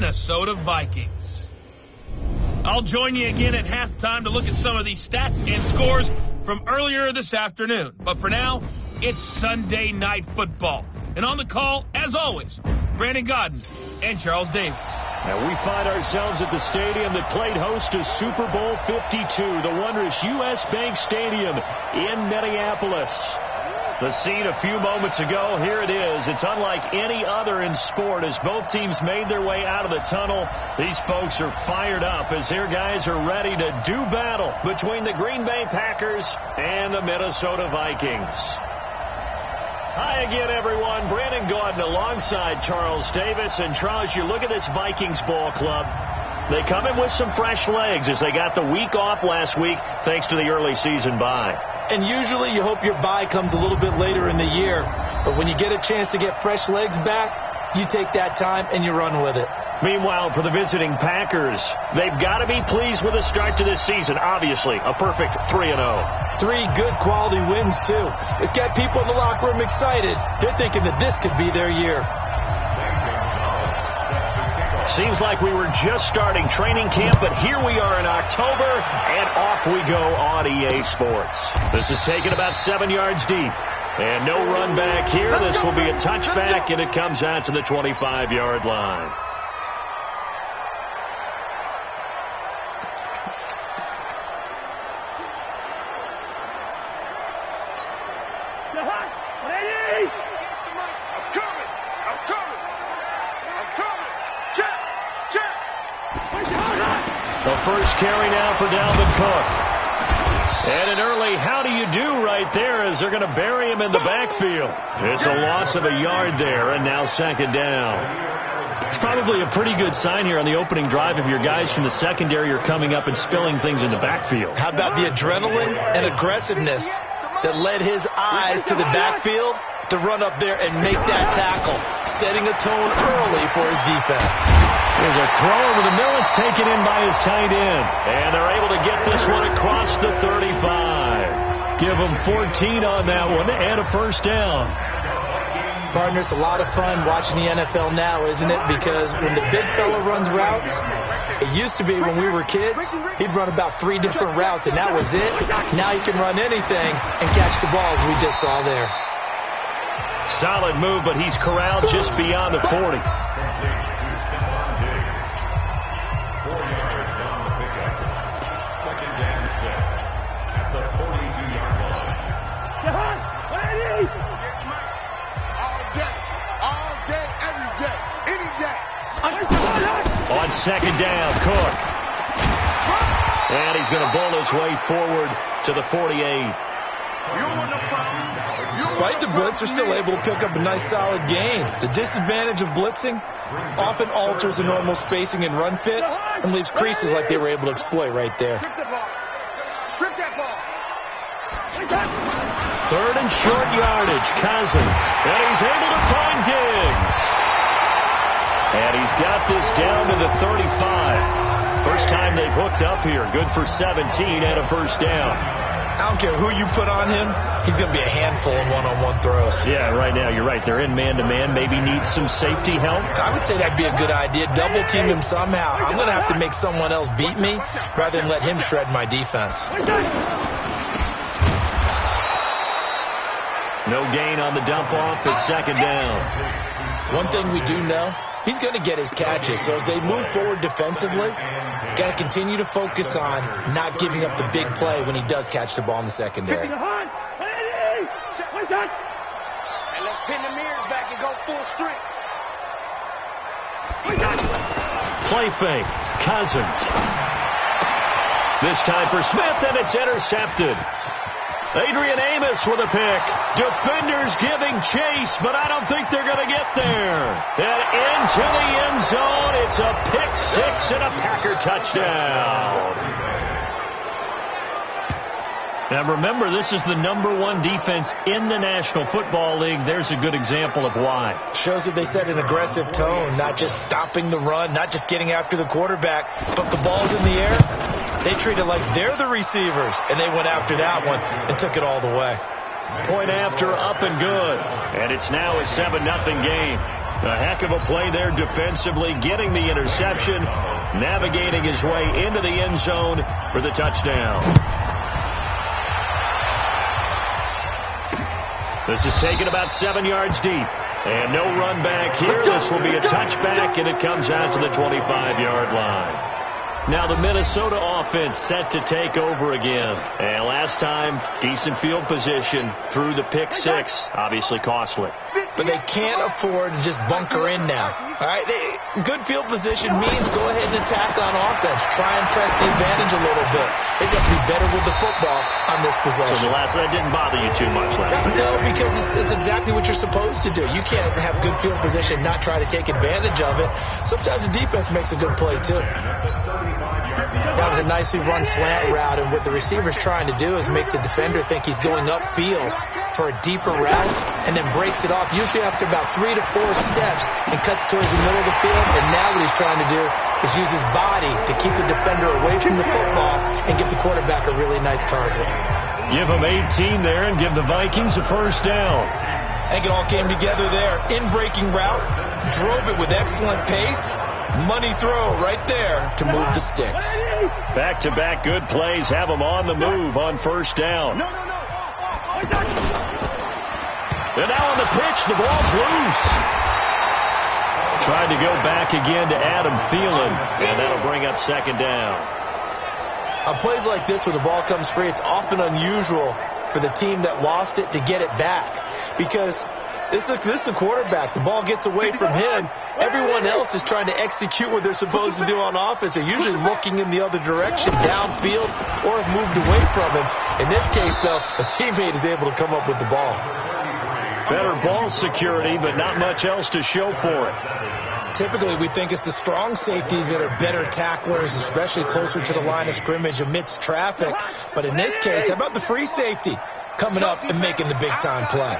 Minnesota Vikings. I'll join you again at halftime to look at some of these stats and scores from earlier this afternoon. But for now, it's Sunday Night Football. And on the call, as always, Brandon Godden and Charles Davis. And we find ourselves at the stadium that played host to Super Bowl 52, the wondrous U.S. Bank Stadium in Minneapolis. The scene a few moments ago, here it is. It's unlike any other in sport as both teams made their way out of the tunnel. These folks are fired up as their guys are ready to do battle between the Green Bay Packers and the Minnesota Vikings. Hi again, everyone. Brandon Gaudin alongside Charles Davis. And Charles, you look at this Vikings ball club. They come in with some fresh legs as they got the week off last week thanks to the early season bye. And usually you hope your bye comes a little bit later in the year. But when you get a chance to get fresh legs back, you take that time and you run with it. Meanwhile, for the visiting Packers, they've got to be pleased with the start to this season. Obviously, a perfect 3-0. 3 good quality wins, too. It's got people in the locker room excited. They're thinking that this could be their year. Seems like we were just starting training camp, but here we are in October, and off we go on EA Sports. This is taken about 7 yards deep. And no run back here. This will be a touchback, and it comes out to the 25-yard line. The first carry now for Dalvin Cook. And an early how do you do right there as they're going to bury him in the backfield. It's a loss of a yard there, and now second down. It's probably a pretty good sign here on the opening drive if your guys from the secondary are coming up and spilling things in the backfield. How about the adrenaline and aggressiveness that led his eyes to the backfield to run up there and make that tackle, setting a tone early for his defense. There's a throw over the middle. It's taken in by his tight end. And they're able to get this one across the 35. Give them 14 on that one and a first down. Partner, it's a lot of fun watching the NFL now, isn't it? Because when the big fella runs routes, it used to be when we were kids, he'd run about 3 different routes, and that was it. Now he can run anything and catch the balls we just saw there. Solid move, but he's corralled just beyond the 40. On second down, Cook. And he's going to bowl his way forward to the 48. Despite the blitz, they're still able to pick up a nice solid gain. The disadvantage of blitzing often alters the normal spacing and run fits and leaves creases like they were able to exploit right there. Strip that ball. Third and short yardage, Cousins. And he's able to find Diggs. And he's got this down to the 35. First time they've hooked up here. Good for 17 and a first down. I don't care who you put on him, he's going to be a handful in one-on-one throws. Yeah, right now, you're right. They're in man-to-man. Maybe need some safety help. I would say that'd be a good idea. Double-team him somehow. I'm going to have to make someone else beat me rather than let him shred my defense. No gain on the dump-off at second down. One thing we do know, he's going to get his catches. So as they move forward defensively, got to continue to focus on not giving up the big play when he does catch the ball in the secondary. And let's pin the mirrors back and go full strength. Play fake. Cousins. This time for Smith, and it's intercepted. Adrian Amos with a pick. Defenders giving chase, but I don't think they're going to get there. And into the end zone, it's a pick six and a Packer touchdown. Now remember, this is the #1 defense in the National Football League. There's a good example of why. Shows that they set an aggressive tone, not just stopping the run, not just getting after the quarterback, but the ball's in the air. They treat it like they're the receivers, and they went after that one and took it all the way. Point after, up and good. And it's now a 7-0 game. A heck of a play there defensively, getting the interception, navigating his way into the end zone for the touchdown. This is taken about 7 yards deep. And no run back here. This will be a touchback, and it comes out to the 25-yard line. Now the Minnesota offense set to take over again. And last time, decent field position through the pick six. Obviously costly. But they can't afford to just bunker in now. All right, good field position means go ahead and attack on offense. Try and press the advantage a little bit. They just have to be better with the football on this possession. So the last one didn't bother you too much last time? No, because it's exactly what you're supposed to do. You can't have good field position and not try to take advantage of it. Sometimes the defense makes a good play, too. That was a nicely run slant route, and what the receiver's trying to do is make the defender think he's going upfield for a deeper route and then breaks it off, usually after about 3 to 4 steps, and cuts towards the middle of the field. And now what he's trying to do is use his body to keep the defender away from the football and give the quarterback a really nice target. Give him 18 there and give the Vikings a first down. I think it all came together there. In-breaking route, drove it with excellent pace. Money throw right there to move the sticks. Back-to-back good plays have them on the move on first down. And now on the pitch, the ball's loose. Tried to go back again to Adam Thielen, and that'll bring up second down. On plays like this where the ball comes free, it's often unusual for the team that lost it to get it back, because this is the quarterback. The ball gets away from him. Everyone else is trying to execute what they're supposed to do on offense. They're usually looking in the other direction, downfield, or have moved away from him. In this case, though, a teammate is able to come up with the ball. Better ball security, but not much else to show for it. Typically, we think it's the strong safeties that are better tacklers, especially closer to the line of scrimmage amidst traffic. But in this case, how about the free safety coming up and making the big-time play?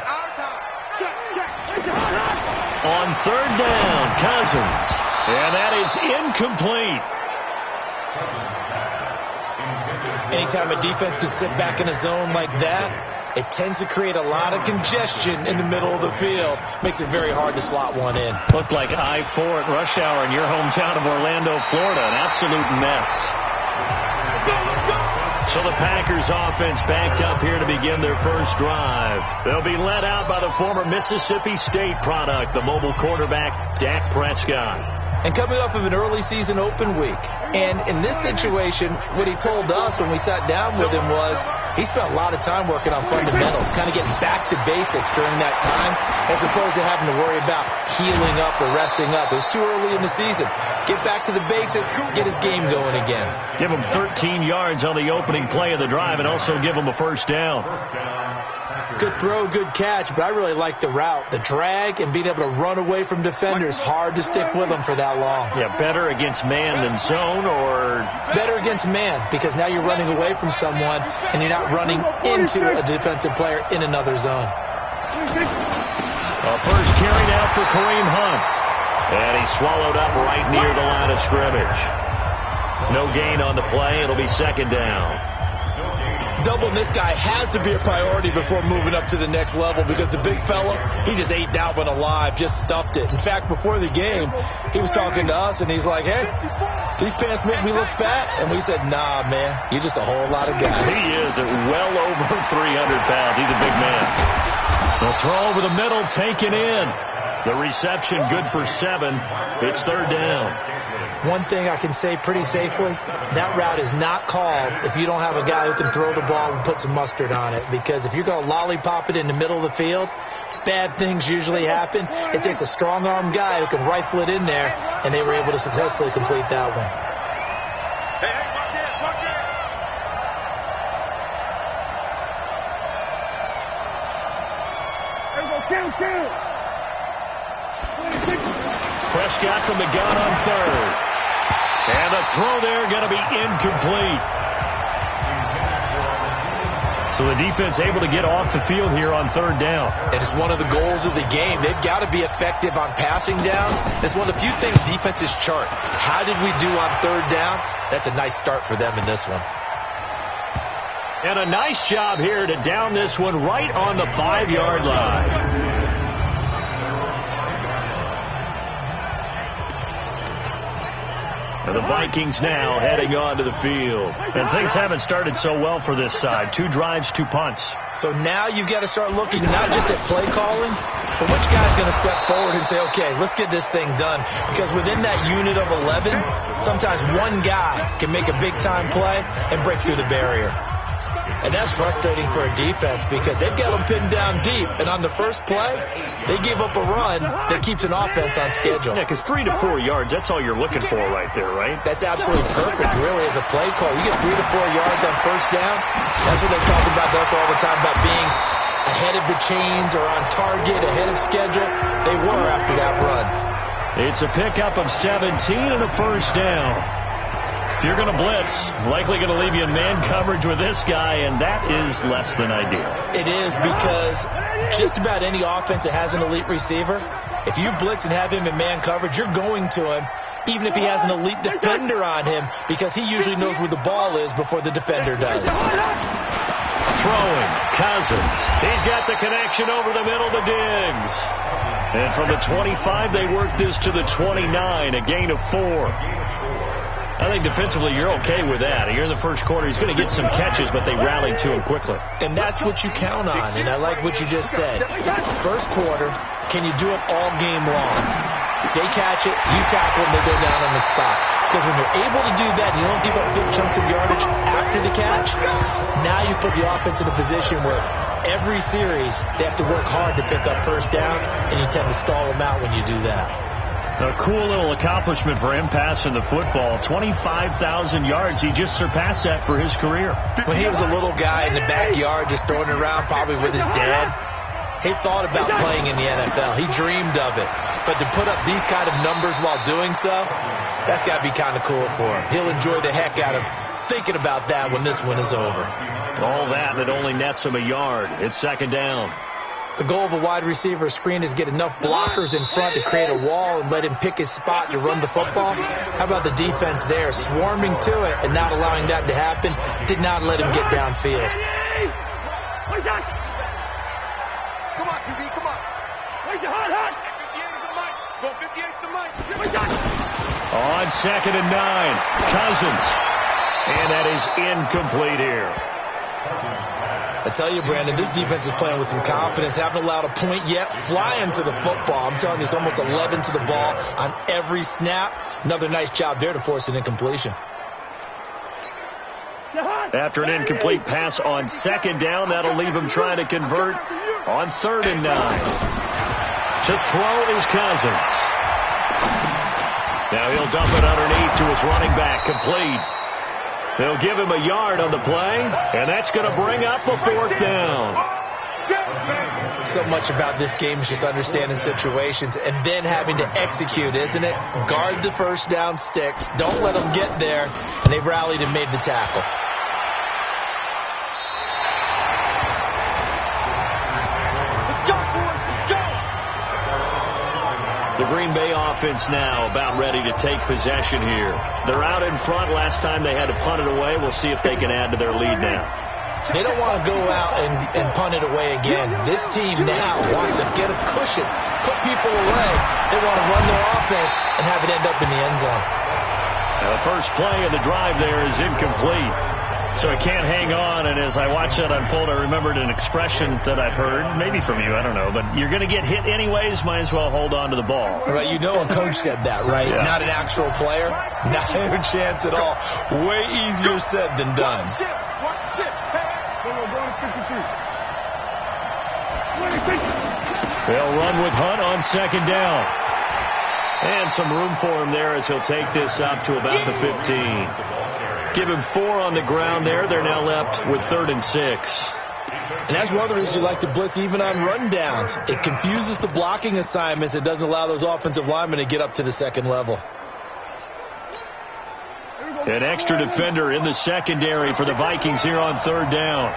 On third down, Cousins. And that is incomplete. Anytime a defense can sit back in a zone like that, it tends to create a lot of congestion in the middle of the field. Makes it very hard to slot one in. Looked like I-4 at rush hour in your hometown of Orlando, Florida. An absolute mess. So the Packers offense backed up here to begin their first drive. They'll be led out by the former Mississippi State product, the mobile quarterback, Dak Prescott. And coming off of an early season open week. And in this situation, what he told us when we sat down with him was he spent a lot of time working on fundamentals, kind of getting back to basics during that time, as opposed to having to worry about healing up or resting up. It was too early in the season. Get back to the basics, get his game going again. Give him 13 yards on the opening play of the drive and also give him a first down. Good throw, good catch, but I really like the route. The drag and being able to run away from defenders, hard to stick with them for that long. Yeah, better against man than zone, or? Better against man, because now you're running away from someone and you're not running into a defensive player in another zone. First carry now for Kareem Hunt. And he's swallowed up right near the line of scrimmage. No gain on the play. It'll be second down. Doubling this guy has to be a priority before moving up to the next level, because the big fella, he just ate that one alive, just stuffed it. In fact, before the game, he was talking to us, and he's like, hey, these pants make me look fat. And we said, nah, man, you're just a whole lot of guy. He is at well over 300 pounds. He's a big man. The throw over the middle, taken in. The reception good for 7. It's third down. One thing I can say pretty safely, that route is not called if you don't have a guy who can throw the ball and put some mustard on it. Because if you're going to lollipop it in the middle of the field, bad things usually happen. It takes a strong-arm guy who can rifle it in there, and they were able to successfully complete that one. Prescott from the gun on third. And the throw there going to be incomplete. So the defense able to get off the field here on third down. It is one of the goals of the game. They've got to be effective on passing downs. It's one of the few things defenses chart. How did we do on third down? That's a nice start for them in this one. And a nice job here to down this one right on the 5-yard line. And the Vikings now heading onto the field. And things haven't started so well for this side. 2 drives, 2 punts. So now you've got to start looking not just at play calling, but which guy's going to step forward and say, okay, let's get this thing done. Because within that unit of 11, sometimes one guy can make a big-time play and break through the barrier. And that's frustrating for a defense because they've got them pinned down deep. And on the first play, they gave up a run that keeps an offense on schedule. Yeah, because 3 to 4 yards, that's all you're looking for right there, right? That's absolutely perfect, really, as a play call. You get 3 to 4 yards on first down. That's what they talk about us all the time, about being ahead of the chains or on target, ahead of schedule. They were after that run. It's a pickup of 17 and a first down. If you're going to blitz, likely going to leave you in man coverage with this guy, and that is less than ideal. It is, because just about any offense that has an elite receiver, if you blitz and have him in man coverage, you're going to him, even if he has an elite defender on him, because he usually knows where the ball is before the defender does. Throwing, Cousins. He's got the connection over the middle to Diggs. And from the 25, they work this to the 29, a gain of 4. I think defensively you're okay with that. Here in the first quarter, he's going to get some catches, but they rallied to him quickly. And that's what you count on, and I like what you just said. First quarter, can you do it all game long? They catch it, you tackle them, they go down on the spot. Because when you're able to do that, you don't give up big chunks of yardage after the catch, now you put the offense in a position where every series they have to work hard to pick up first downs, and you tend to stall them out when you do that. A cool little accomplishment for him passing the football. 25,000 yards. He just surpassed that for his career. When he was a little guy in the backyard just throwing it around probably with his dad, he thought about playing in the NFL. He dreamed of it. But to put up these kind of numbers while doing so, that's got to be kind of cool for him. He'll enjoy the heck out of thinking about that when this one is over. All that, and it only nets him a yard. It's second down. The goal of a wide receiver screen is get enough blockers in front to create a wall and let him pick his spot to run the football. How about the defense there, swarming to it and not allowing that to happen? Did not let him get downfield. Come on, QB, come on. Hot. 58's the mic. On 2nd and 9, Cousins. And that is incomplete here. I tell you, Brandon, this defense is playing with some confidence. Haven't allowed a point yet. Flying to the football. I'm telling you, it's almost 11 to the ball on every snap. Another nice job there to force an incompletion. After an incomplete pass on 2nd down, that'll leave him trying to convert on 3rd and 9. To throw is Cousins. Now he'll dump it underneath to his running back. Complete. They'll give him a yard on the play, and that's going to bring up a 4th down. So much about this game is just understanding situations and then having to execute, isn't it? Guard the first down sticks. Don't let them get there. And they rallied and made the tackle. The Green Bay offense now about ready to take possession here. They're out in front. Last time they had to punt it away. We'll see if they can add to their lead now. They don't want to go out and punt it away again. This team now wants to get a cushion, put people away. They want to run their offense and have it end up in the end zone. Now the first play of the drive there is incomplete. So it can't hang on, and as I watched that unfold, I remembered an expression that I've heard, maybe from you, I don't know, but you're going to get hit anyways, might as well hold on to the ball. Right, you know a coach said that, right? Yeah. Not an actual player. Not a chance at all. Way easier said than done. Watch the shit. They'll run with Hunt on 2nd down. And some room for him there as he'll take this up to about the 15. Give him 4 on the ground there. They're now left with 3rd and 6. And that's one of the reasons you like to blitz even on rundowns. It confuses the blocking assignments. It doesn't allow those offensive linemen to get up to the second level. An extra defender in the secondary for the Vikings here on 3rd down.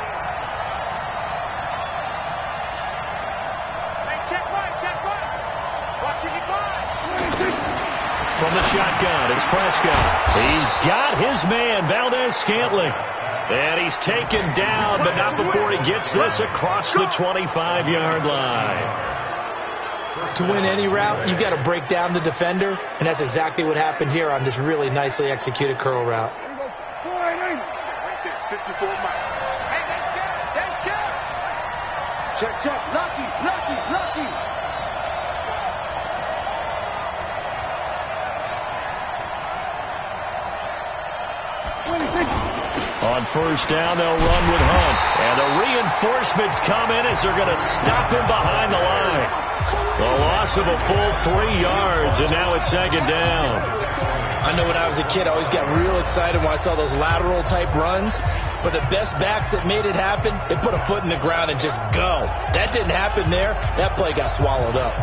From the shotgun, it's Prescott. He's got his man, Valdez-Scantling. And he's taken down, but not before he gets this across the 25-yard line. To win any route, you've got to break down the defender, and that's exactly what happened here on this really nicely executed curl route. Right there, 54 miles. Hey, they scared. Check. Lucky. On first down, they'll run with Hunt. And the reinforcements come in as they're going to stop him behind the line. The loss of a full 3 yards, and now it's second down. I know when I was a kid, I always got real excited when I saw those lateral type runs. But the best backs that made it happen, they put a foot in the ground and just go. That didn't happen there. That play got swallowed up.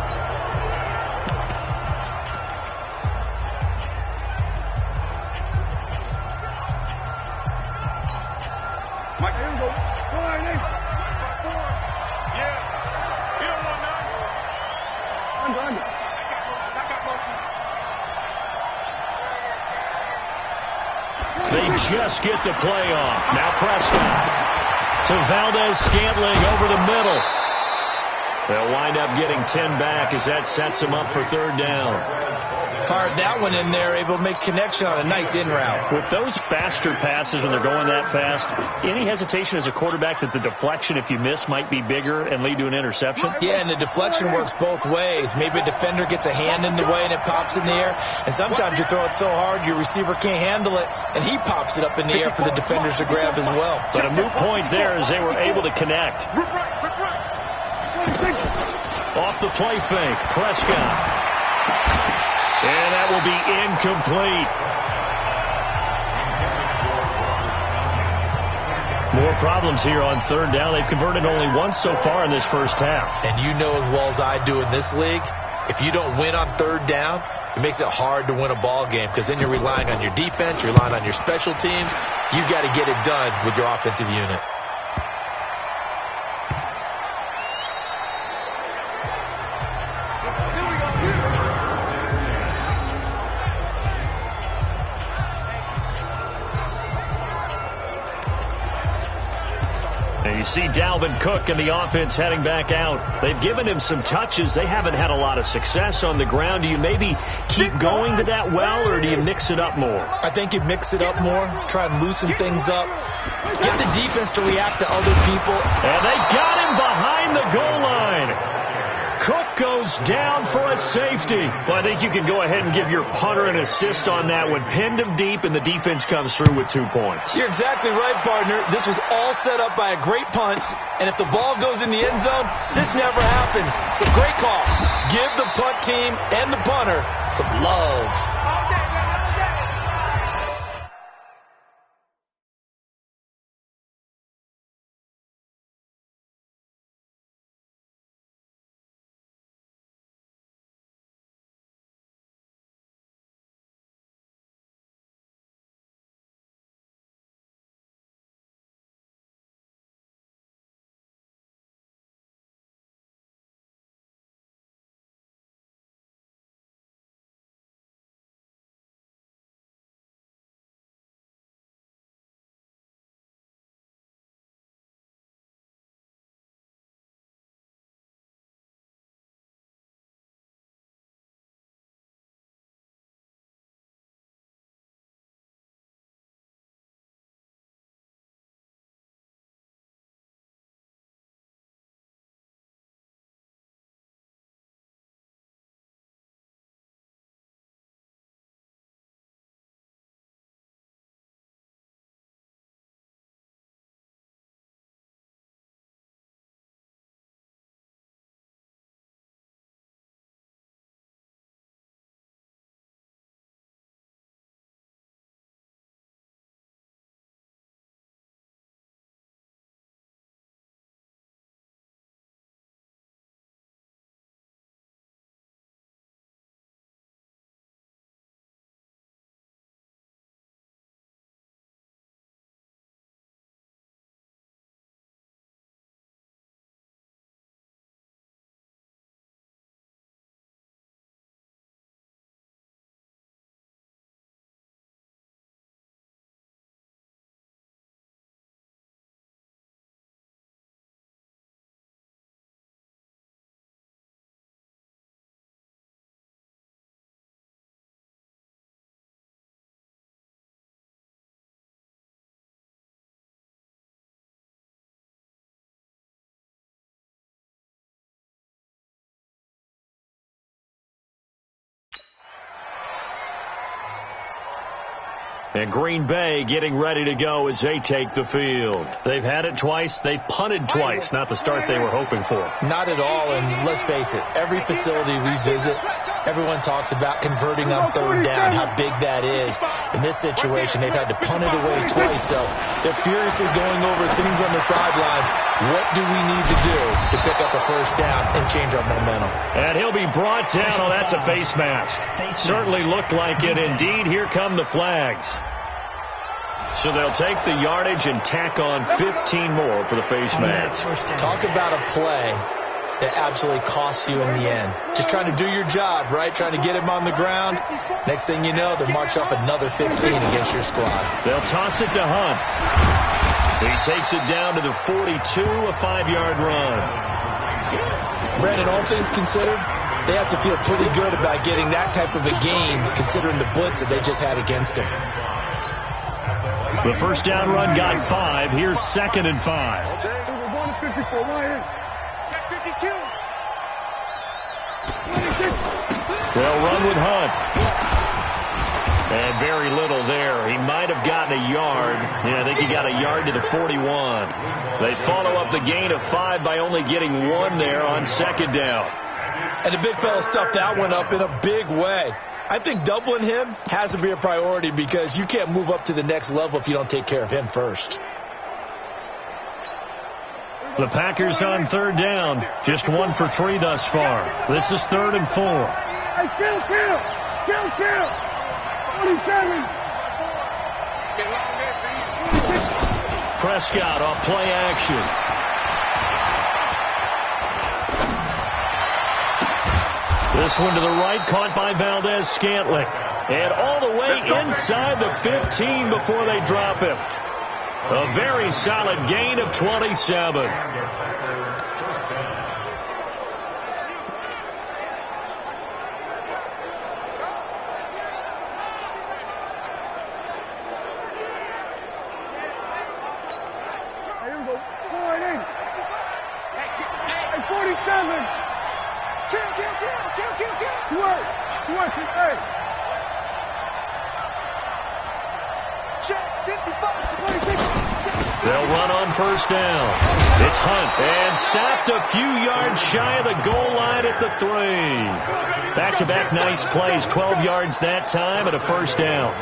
They just get the play off. Now Prescott to Valdez-Scantling over the middle. They'll wind up getting 10 back as that sets them up for third down. Fired that one in there, able to make connection on a nice in route. With those faster passes when they're going that fast, any hesitation as a quarterback that the deflection, if you miss, might be bigger and lead to an interception? Yeah, and the deflection works both ways. Maybe a defender gets a hand in the way and it pops in the air. And sometimes you throw it so hard your receiver can't handle it, and he pops it up in the air for the defenders to grab as well. But a moot point there as they were able to connect. Off the play fake, Prescott. And that will be incomplete. More problems here on third down. They've converted only once so far in this first half. And you know as well as I do in this league, if you don't win on third down, it makes it hard to win a ball game because then you're relying on your defense, you're relying on your special teams. You've got to get it done with your offensive unit. And you see Dalvin Cook and the offense heading back out. They've given him some touches. They haven't had a lot of success on the ground. Do you maybe keep going to that well, or do you mix it up more? I think you mix it up more, try and loosen things up, get the defense to react to other people. And they got him behind the goal line. Cook goes down for a safety. Well, I think you can go ahead and give your punter an assist on that one. Pinned him deep, and the defense comes through with 2 points. You're exactly right, partner. This was all set up by a great punt, and if the ball goes in the end zone, this never happens. So great call. Give the punt team and the punter some love. And Green Bay getting ready to go as they take the field. They've had it twice. They've punted twice. Not the start they were hoping for. Not at all, and let's face it, every facility we visit, everyone talks about converting on third down, how big that is. In this situation, they've had to punt it away twice, so they're furiously going over things on the sidelines. What do we need to do to pick up a first down and change our momentum? And he'll be brought down. Oh, that's a face mask. Certainly looked like it. Indeed, here come the flags. So they'll take the yardage and tack on 15 more for the face mask. Talk about a play that absolutely costs you in the end. Just trying to do your job, right? Trying to get him on the ground. Next thing you know, they'll march up another 15 against your squad. They'll toss it to Hunt. He takes it down to the 42, a 5-yard run. Brandon, all things considered, they have to feel pretty good about getting that type of a gain, considering the blitz that they just had against them. The first down run got 5. Here's 2nd and 5. They'll run with Hunt. And very little there. He might have gotten a yard. Yeah, I think he got a yard to the 41. They follow up the gain of 5 by only getting 1 there on 2nd down. And the big fella stuffed that one up in a big way. I think doubling him has to be a priority because you can't move up to the next level if you don't take care of him first. The Packers on 3rd down. Just 1 for 3 thus far. This is 3rd and 4. Hey, kill. 47. Prescott off play action. This one to the right, caught by Valdez-Scantling. And all the way inside the 15 before they drop him. A very solid gain of 27. They'll run on 1st down. It's Hunt, and stopped a few yards shy of the goal line at the 3. Back-to-back nice plays, 12 yards that time and a 1st down.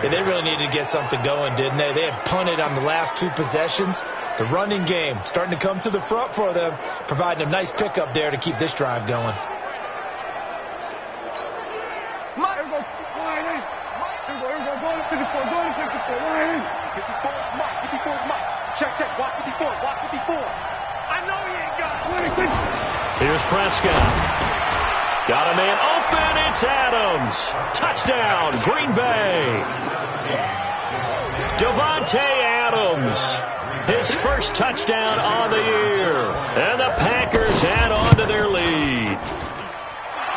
Yeah, they really needed to get something going, didn't they? They had punted on the last 2 possessions. The running game starting to come to the front for them, providing a nice pickup there to keep this drive going. Check. Walk 54. I know he ain't got it. Here's Prescott. Got a man open. It's Adams. Touchdown, Green Bay. Devontae Adams. His first touchdown on the year. And the Packers add on to their lead.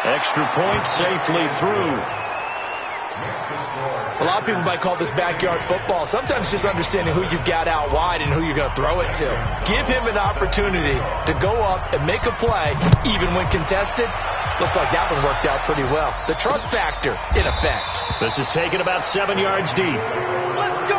Extra point safely through. A lot of people might call this backyard football. Sometimes just understanding who you've got out wide and who you're going to throw it to. Give him an opportunity to go up and make a play, even when contested. Looks like that one worked out pretty well. The trust factor in effect. This is taken about 7 yards deep. Let's go.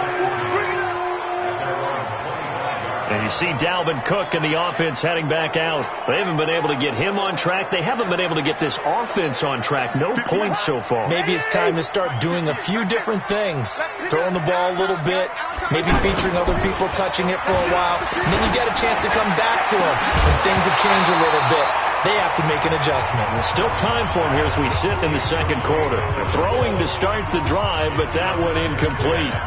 And you see Dalvin Cook and the offense heading back out. They haven't been able to get him on track. They haven't been able to get this offense on track. No points so far. Maybe it's time to start doing a few different things. Throwing the ball a little bit, maybe featuring other people touching it for a while. And then you get a chance to come back to them when things have changed a little bit. They have to make an adjustment. There's still time for them here as we sit in the 2nd quarter. They're throwing to start the drive, but that one incomplete.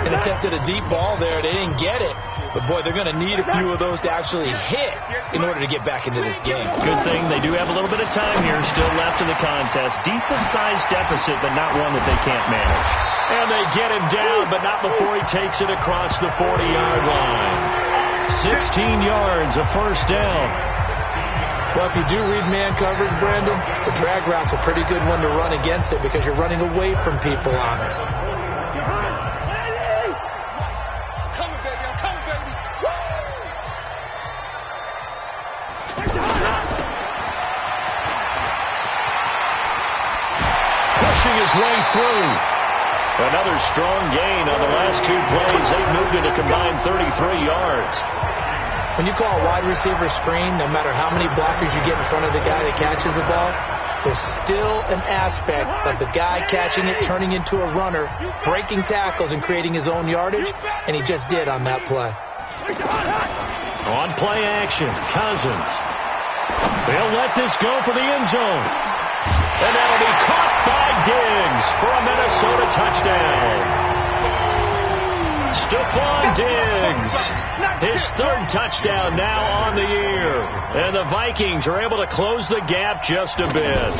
An attempt at a deep ball there. They didn't get it. But, boy, they're going to need a few of those to actually hit in order to get back into this game. Good thing they do have a little bit of time here still left in the contest. Decent-sized deficit, but not one that they can't manage. And they get him down, but not before he takes it across the 40-yard line. 16 yards, a first down. Well, if you do read man coverage, Brandon, the drag route's a pretty good one to run against it because you're running away from people on it. Pushing his way through. Another strong gain on the last 2 plays. They've moved it a combined 33 yards. When you call a wide receiver screen, no matter how many blockers you get in front of the guy that catches the ball, there's still an aspect of the guy catching it, turning into a runner, breaking tackles and creating his own yardage, and he just did on that play. On play action, Cousins. They'll let this go for the end zone. And that'll be caught by Diggs for a Minnesota touchdown. Stephon Diggs, his 3rd touchdown now on the year. And the Vikings are able to close the gap just a bit.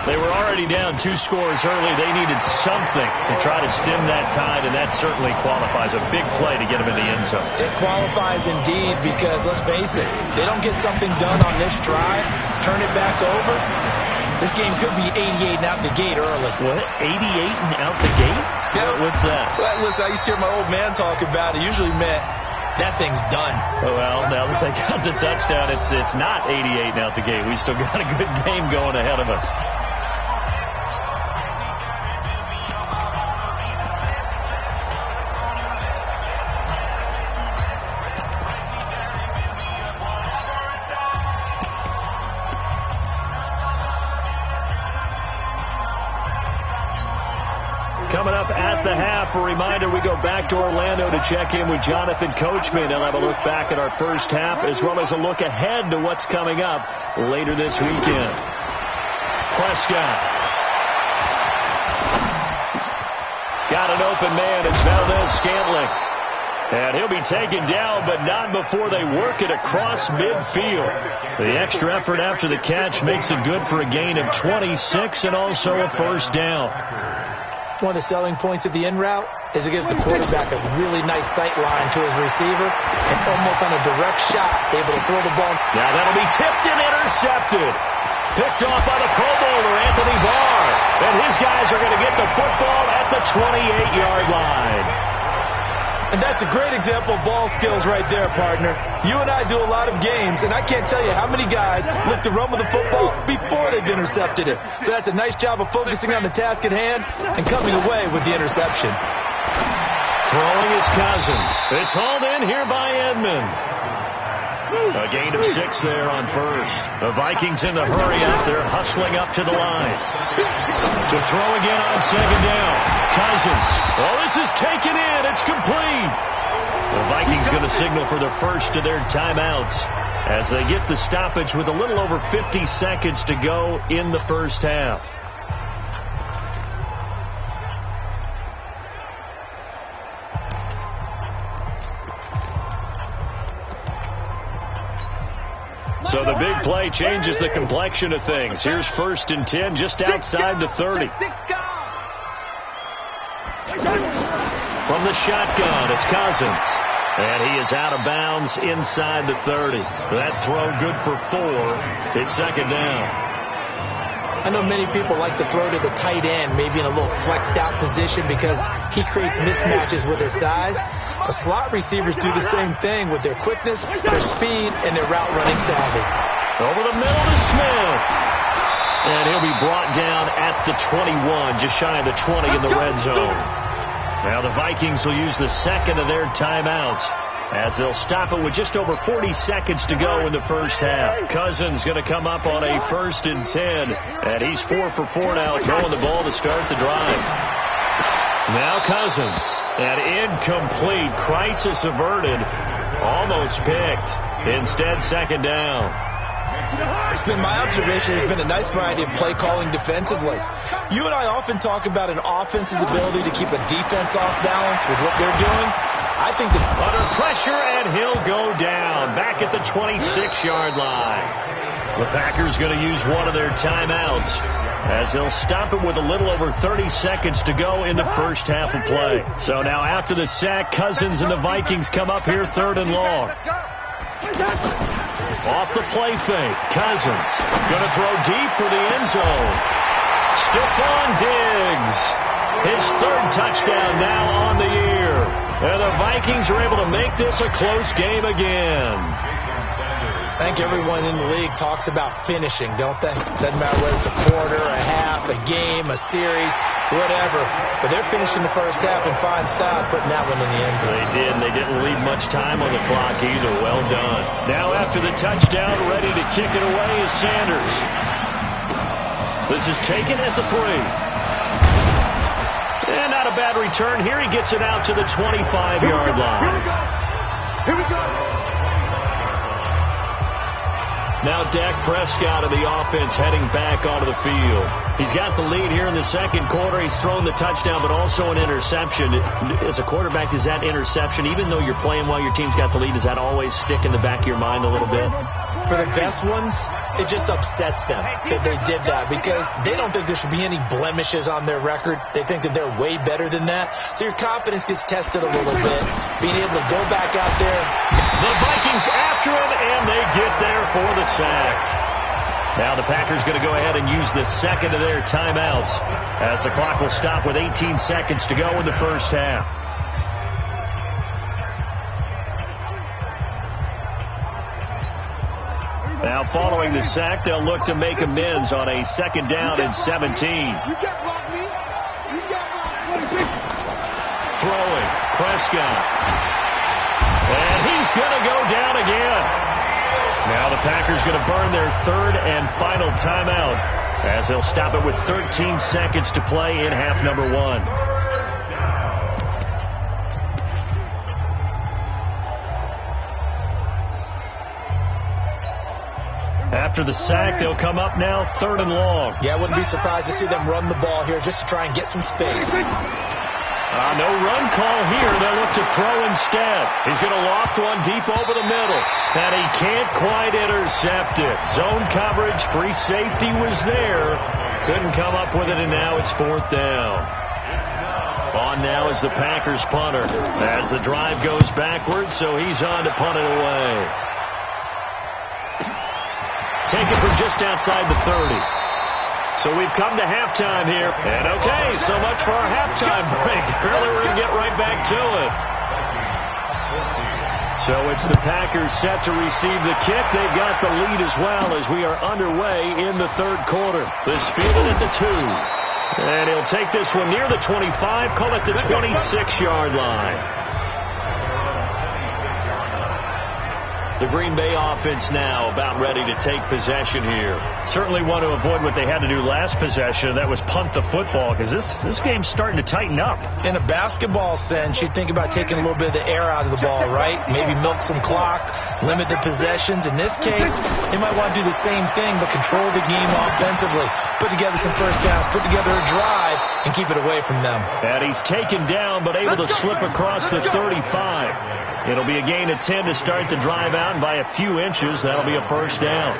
They were already down 2 scores early. They needed something to try to stem that tide, and that certainly qualifies. A big play to get them in the end zone. It qualifies indeed because, let's face it, they don't get something done on this drive, turn it back over. This game could be 88 and out the gate early. What? 88 and out the gate? Yeah. What's that? Well, listen, I used to hear my old man talk about it. It usually meant that thing's done. Well, now that they got the touchdown, it's not 88 and out the gate. We still got a good game going ahead of us. Coming up at the half, a reminder, we go back to Orlando to check in with Jonathan Coachman. He'll have a look back at our first half as well as a look ahead to what's coming up later this weekend. Prescott. Got an open man. It's Valdez-Scantling. And he'll be taken down, but not before they work it across midfield. The extra effort after the catch makes it good for a gain of 26 and also a first down. One of the selling points of the in route is it gives the quarterback a really nice sight line to his receiver and almost on a direct shot able to throw the ball. Now that'll be tipped and intercepted. Picked off by the Pro Bowler, Anthony Barr. And his guys are going to get the football at the 28-yard line. And that's a great example of ball skills right there, partner. You and I do a lot of games, and I can't tell you how many guys look to run with the football before they've intercepted it. So that's a nice job of focusing on the task at hand and coming away with the interception. Throwing is Cousins. It's hauled in here by Edmond. A gain of 6 there on first. The Vikings in the hurry up. They're hustling up to the line. To throw again on second down. Cousins. Oh, this is taken in. It's complete. The Vikings going to signal for the first of their timeouts as they get the stoppage with a little over 50 seconds to go in the first half. So the big play changes the complexion of things. Here's 1st and 10 just outside the 30. From the shotgun, it's Cousins. And he is out of bounds inside the 30. That throw good for 4. It's second down. I know many people like to throw to the tight end, maybe in a little flexed out position because he creates mismatches with his size. The slot receivers do the same thing with their quickness, their speed, and their route running savvy. Over the middle to Smith. And he'll be brought down at the 21, just shy of the 20 in the red zone. Now the Vikings will use the second of their timeouts as they'll stop it with just over 40 seconds to go in the first half. Cousins going to come up on a 1st and 10. And he's 4 for 4 now, throwing the ball to start the drive. Now Cousins. And incomplete. Crisis averted. Almost picked. Instead, second down. It's been my observation. There's been a nice variety of play calling defensively. You and I often talk about an offense's ability to keep a defense off balance with what they're doing. I think that under pressure, and he'll go down back at the 26-yard line. The Packers going to use one of their timeouts as they'll stop it with a little over 30 seconds to go in the first half of play. So now after the sack, Cousins and the Vikings come up here 3rd and long. Off the play fake, Cousins going to throw deep for the end zone. Stephon Diggs, his 3rd touchdown now on the year. And the Vikings are able to make this a close game again. I think everyone in the league talks about finishing, don't they? Doesn't matter whether it's a quarter, a half, a game, a series, whatever. But they're finishing the first half in fine style, putting that one in the end zone. They did, and they didn't leave much time on the clock either. Well done. Now after the touchdown, ready to kick it away is Sanders. This is taken at the 3. And not a bad return here. He gets it out to the 25-yard line. Here we go. Now Dak Prescott of the offense heading back onto the field. He's got the lead here in the second quarter. He's thrown the touchdown, but also an interception. As a quarterback, does that interception, even though you're playing while your team's got the lead, does that always stick in the back of your mind a little bit? For the best ones, it just upsets them that they did that because they don't think there should be any blemishes on their record. They think that they're way better than that. So your confidence gets tested a little bit. Being able to go back out there. The Vikings after him, and they get there for the sack. Now the Packers going to go ahead and use the second of their timeouts as the clock will stop with 18 seconds to go in the first half. Now following the sack, they'll look to make amends on a second down and 17. You can't block me. You can't block me. Throwing, Prescott. And he's going to go down again. Now the Packers going to burn their third and final timeout as they'll stop it with 13 seconds to play in half number 1. After the sack, they'll come up now, 3rd and long. Yeah, I wouldn't be surprised to see them run the ball here just to try and get some space. No run call here. They'll look to throw instead. He's going to loft one deep over the middle. And he can't quite intercept it. Zone coverage, free safety was there. Couldn't come up with it, and now it's 4th down. On now is the Packers punter as the drive goes backwards, so he's on to punt it away. Take it from just outside the 30. So we've come to halftime here. And okay, so much for our halftime break. Apparently we're going to get right back to it. So it's the Packers set to receive the kick. They've got the lead as well as we are underway in the third quarter. This fielded at the 2. And he'll take this one near the 25, call it the 26-yard line. The Green Bay offense now about ready to take possession here. Certainly want to avoid what they had to do last possession. That was punt the football because this game's starting to tighten up. In a basketball sense, you think about taking a little bit of the air out of the ball, right? Maybe milk some clock, limit the possessions. In this case, they might want to do the same thing but control the game offensively. Put together some first downs, put together a drive, and keep it away from them. And he's taken down but able to slip across the 35. It'll be a gain of 10 to start the drive out, and by a few inches, that'll be a first down.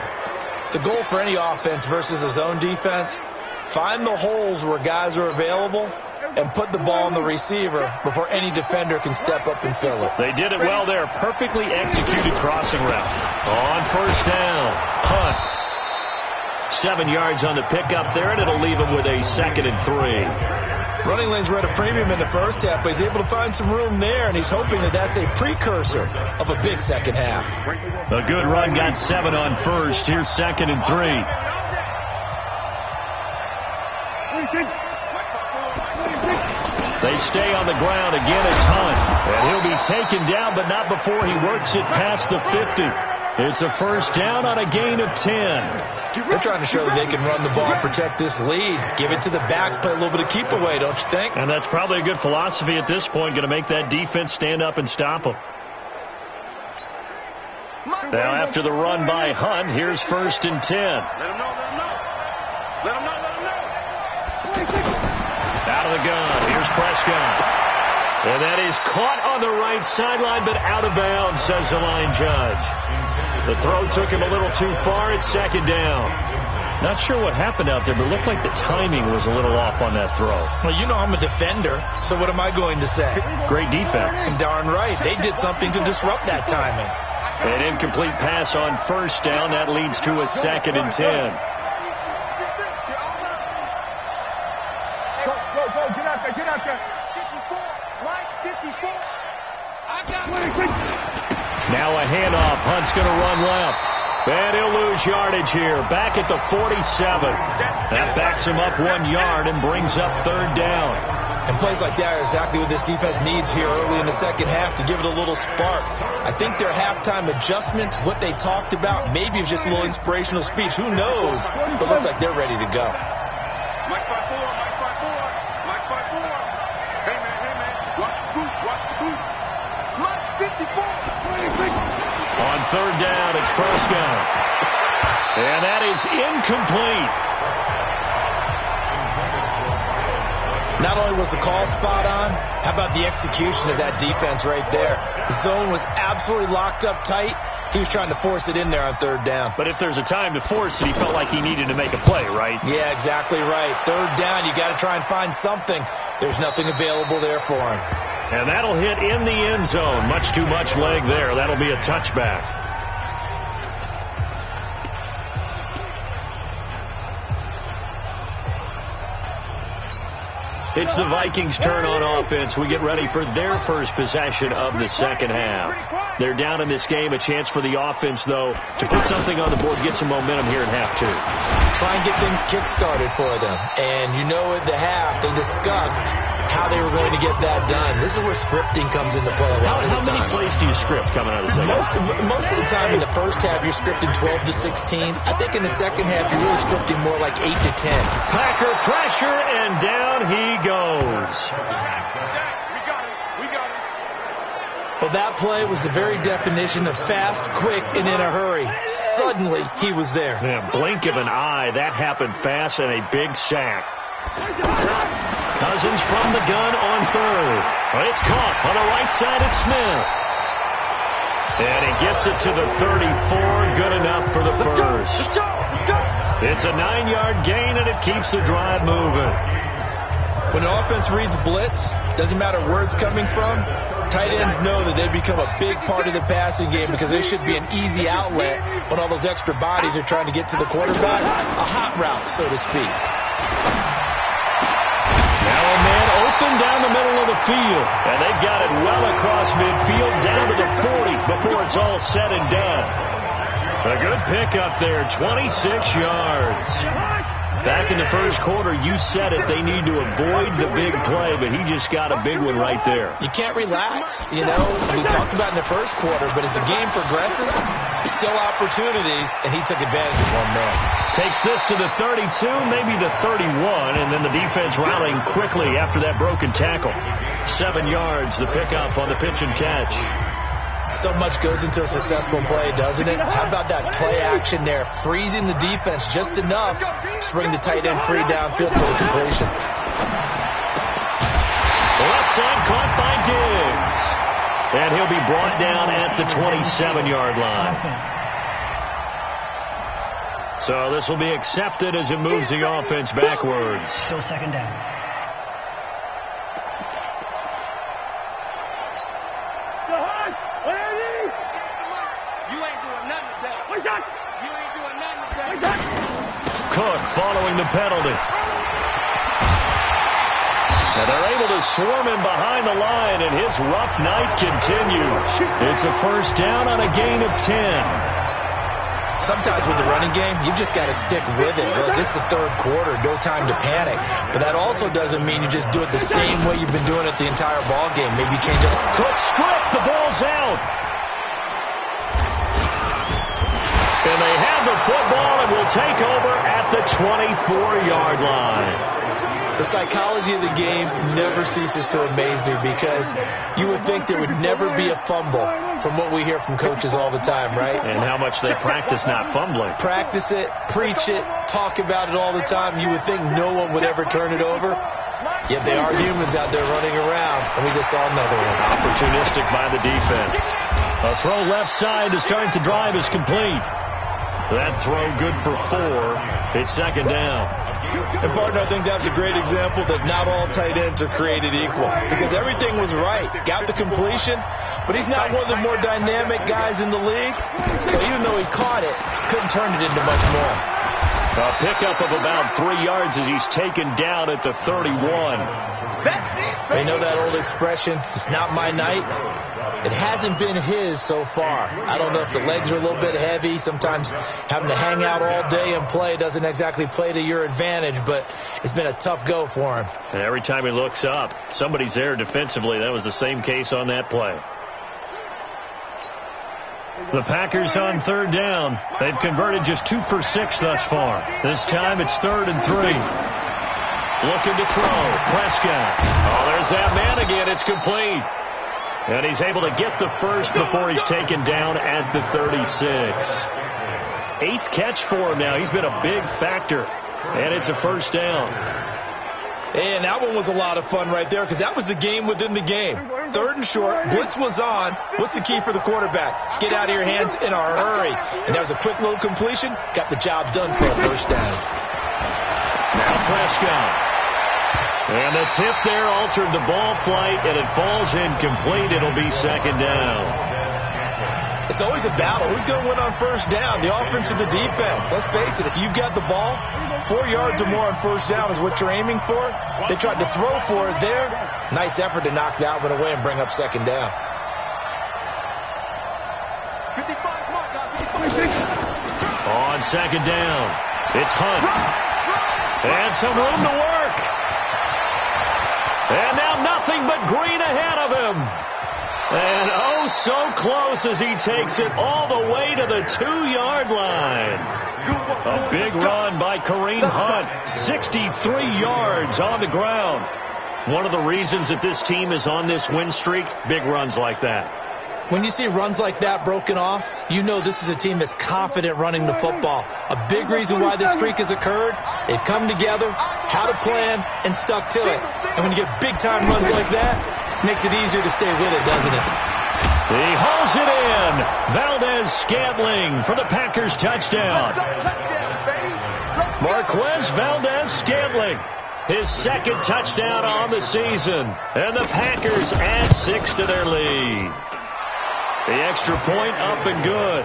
The goal for any offense versus a zone defense, find the holes where guys are available and put the ball on the receiver before any defender can step up and fill it. They did it well there. Perfectly executed crossing route. On first down, punt. 7 yards on the pickup there, and it'll leave him with a 2nd and 3. Running lanes were at a premium in the first half, but he's able to find some room there, and he's hoping that that's a precursor of a big second half. A good run, got 7 on first. Here's 2nd and 3. They stay on the ground. Again, it's Hunt. And he'll be taken down, but not before he works it past the 50. It's a first down on a gain of 10. They're trying to show that they can run the ball, protect this lead, give it to the backs, play a little bit of keep away, don't you think? And that's probably a good philosophy at this point, going to make that defense stand up and stop them. Now after the run by Hunt, here's 1st and 10. Let him know, let him know. Let him know, let him know. Out of the gun, here's Prescott. And that is caught on the right sideline, but out of bounds, says the line judge. The throw took him a little too far. It's 2nd down. Not sure what happened out there, but it looked like the timing was a little off on that throw. Well, you know I'm a defender, so what am I going to say? Great defense. Darn right. They did something to disrupt that timing. An incomplete pass on first down. That leads to a 2nd and 10. Go, get out there, get out there. 54, right, 54. I got it. Now a handoff. Hunt's going to run left. And he'll lose yardage here. Back at the 47. That backs him up 1 yard and brings up third down. And plays like that are exactly what this defense needs here early in the second half to give it a little spark. I think their halftime adjustment, what they talked about, maybe it was just a little inspirational speech. Who knows? But it looks like they're ready to go. Mike 5-4, Mike 5-4, Mike 5-4. Hey, man, watch the boot, watch the boot. Mike 54. On third down, it's Prescott. And that is incomplete. Not only was the call spot on, how about the execution of that defense right there? The zone was absolutely locked up tight. He was trying to force it in there on third down. But if there's a time to force it, he felt like he needed to make a play, right? Yeah, exactly right. Third down, you got to try and find something. There's nothing available there for him. And that'll hit in the end zone. Much too much leg there. That'll be a touchback. It's the Vikings' turn on offense. We get ready for their first possession of the second half. They're down in this game. A chance for the offense, though, to put something on the board, get some momentum here in half two. Try and get things kick-started for them. And you know at the half, they discussed how they were going to get that done. This is where scripting comes into play a lot of the time. How many plays do you script coming out of the second half? Most of the time in the first half, you're scripting 12 to 16. I think in the second half, you're really scripting more like 8 to 10. Packer pressure, and down he goes. We got him. Well, that play was the very definition of fast, quick, and in a hurry. Suddenly, he was there. Man, blink of an eye. That happened fast and a big sack. Cousins from the gun on third. But it's caught on the right side at Smith. And he gets it to the 34. Good enough for the first. It's a 9-yard gain, and it keeps the drive moving. When an offense reads blitz, doesn't matter where it's coming from, tight ends know that they become a big part of the passing game because they should be an easy outlet when all those extra bodies are trying to get to the quarterback. A hot route, so to speak. Now a man open down the middle of the field, and they've got it well across midfield down to the 40 before it's all said and done. A good pickup there, 26 yards. Back in the first quarter, you said it, they need to avoid the big play, but he just got a big one right there. You can't relax, you know. We talked about in the first quarter, but as the game progresses, still opportunities, and he took advantage of one man. Takes this to the 32, maybe the 31, and then the defense rallying quickly after that broken tackle. 7 yards, the pickup on the pitch and catch. So much goes into a successful play, doesn't it? How about that play action there? Freezing the defense just enough to bring the tight end free downfield for the completion. Left side caught by Diggs. And he'll be brought down at the 27-yard line. So this will be accepted as it moves the offense backwards. Still second down. Cook following the penalty. And they're able to swarm him behind the line, and his rough night continues. It's a first down on a gain of 10. Sometimes with the running game, you've just got to stick with it. Look, this is the third quarter, no time to panic. But that also doesn't mean you just do it the same way you've been doing it the entire ball game. Maybe change it. Cook stripped, the ball's out. And they have the football and will take over at the 24-yard line. The psychology of the game never ceases to amaze me because you would think there would never be a fumble from what we hear from coaches all the time, right? And how much they practice not fumbling. Practice it, preach it, talk about it all the time. You would think no one would ever turn it over. Yet they are humans out there running around, and we just saw another one. Opportunistic by the defense. A throw left side to start the drive is complete. That throw good for 4. It's second down. And, partner, I think that's a great example that not all tight ends are created equal because everything was right. Got the completion, but he's not one of the more dynamic guys in the league. So even though he caught it, couldn't turn it into much more. A pickup of about 3 yards as he's taken down at the 31. They know that old expression, it's not my night. It hasn't been his so far. I don't know if the legs are a little bit heavy. Sometimes having to hang out all day and play doesn't exactly play to your advantage, but it's been a tough go for him. And every time he looks up, somebody's there defensively. That was the same case on that play. The Packers on third down. They've converted just 2 for 6 thus far. This time it's 3rd and 3. Looking to throw. Prescott. Oh, there's that man again. It's complete. And he's able to get the first before he's taken down at the 36. 8th catch for him now. He's been a big factor. And it's a first down. And that one was a lot of fun right there because that was the game within the game. 3rd and short. Blitz was on. What's the key for the quarterback? Get out of your hands in a hurry. And that was a quick little completion. Got the job done for a first down. Now Prescott. And the tip there altered the ball flight, and it falls incomplete. It'll be 2nd down. It's always a battle. Who's going to win on first down, the offense or the defense? Let's face it, if you've got the ball, 4 yards or more on first down is what you're aiming for. They tried to throw for it there. Nice effort to knock that one away and bring up 2nd down. On 2nd down, it's Hunt. And some room to work. And now nothing but green ahead of him. And oh, so close as he takes it all the way to the 2-yard line. A big run by Kareem Hunt. 63 yards on the ground. One of the reasons that this team is on this win streak, big runs like that. When you see runs like that broken off, you know this is a team that's confident running the football. A big reason why this streak has occurred, they've come together, had a plan, and stuck to it. And when you get big-time runs like that, it makes it easier to stay with it, doesn't it? He hauls it in. Valdez-Scantling for the Packers touchdown. Marquez Valdez-Scantling, his 2nd touchdown on the season. And the Packers add 6 to their lead. The extra point up and good.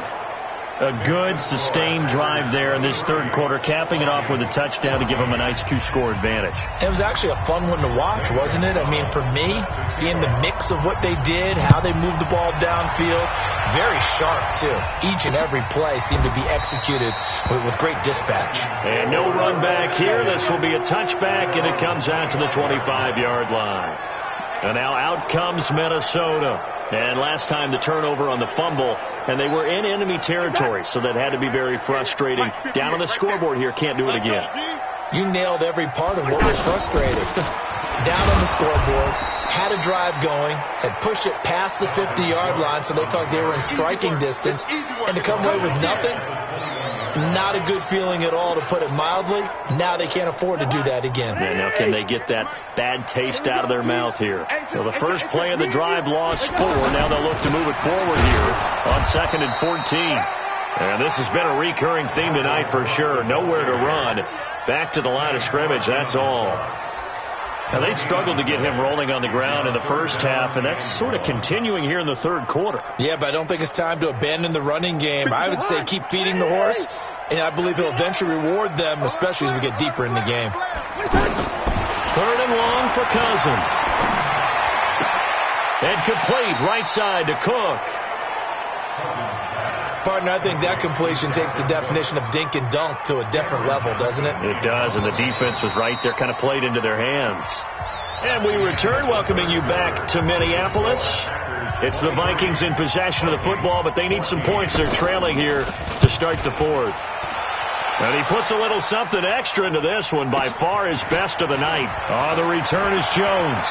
A good, sustained drive there in this 3rd quarter, capping it off with a touchdown to give them a nice 2-score advantage. It was actually a fun one to watch, wasn't it? I mean, for me, seeing the mix of what they did, how they moved the ball downfield, very sharp, too. Each and every play seemed to be executed with great dispatch. And no run back here. This will be a touchback, and it comes out to the 25-yard line. And now out comes Minnesota. And last time the turnover on the fumble, and they were in enemy territory, so that had to be very frustrating. Down on the scoreboard here, can't do it again. You nailed every part of what was frustrating. Down on the scoreboard, had a drive going, had pushed it past the 50-yard line, so they felt they were in striking distance, and to come away with nothing, not a good feeling at all, to put it mildly. Now they can't afford to do that again. Yeah, now can they get that bad taste out of their mouth here? So the first play of the drive lost 4. Now they'll look to move it forward here on 2nd and 14. And this has been a recurring theme tonight for sure. Nowhere to run. Back to the line of scrimmage, that's all. Now, they struggled to get him rolling on the ground in the first half, and that's sort of continuing here in the 3rd quarter. Yeah, but I don't think it's time to abandon the running game. I would say keep feeding the horse, and I believe he'll eventually reward them, especially as we get deeper in the game. 3rd and long for Cousins. And complete right side to Cook. Partner, I think that completion takes the definition of dink and dunk to a different level, doesn't it? It does, and the defense was right there, kind of played into their hands. And we return, welcoming you back to Minneapolis. It's the Vikings in possession of the football, but they need some points. They're trailing here to start the 4th. And he puts a little something extra into this one, by far his best of the night. On the return is Jones.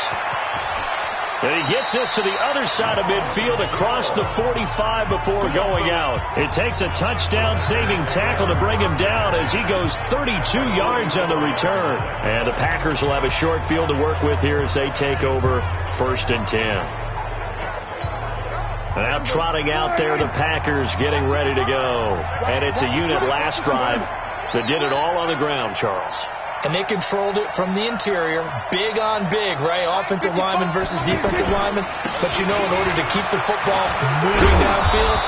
And he gets this to the other side of midfield across the 45 before going out. It takes a touchdown-saving tackle to bring him down as he goes 32 yards on the return. And the Packers will have a short field to work with here as they take over 1st and 10. Now trotting out there, the Packers getting ready to go. And it's a unit last drive that did it all on the ground, Charles. And they controlled it from the interior. Big on big, right? Offensive lineman versus defensive lineman. But you know, in order to keep the football moving downfield,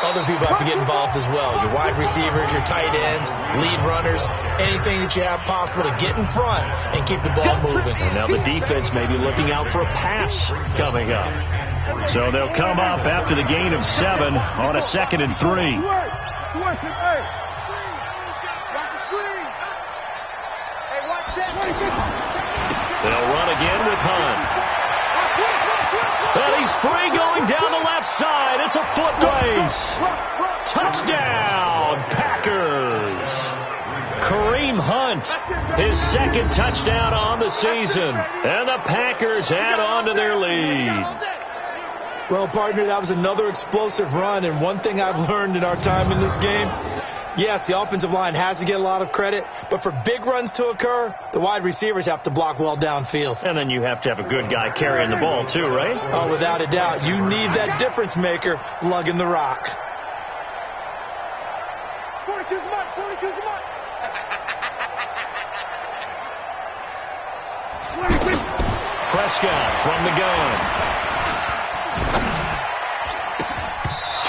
Other people have to get involved as well. Your wide receivers, your tight ends, lead runners, anything that you have possible to get in front and keep the ball moving. And now the defense may be looking out for a pass coming up. So they'll come up after the gain of 7 on a 2nd and 3. They'll run again with Hunt. And he's free going down the left side. It's a foot race. Touchdown, Packers. Kareem Hunt, his 2nd touchdown on the season. And the Packers add on to their lead. Well, partner, that was another explosive run. And one thing I've learned in our time in this game, yes, the offensive line has to get a lot of credit, but for big runs to occur, the wide receivers have to block well downfield. And then you have to have a good guy carrying the ball too, right? Oh, without a doubt. You need that difference maker lugging the rock. 42's mark, 42's mark. Prescott from the gun.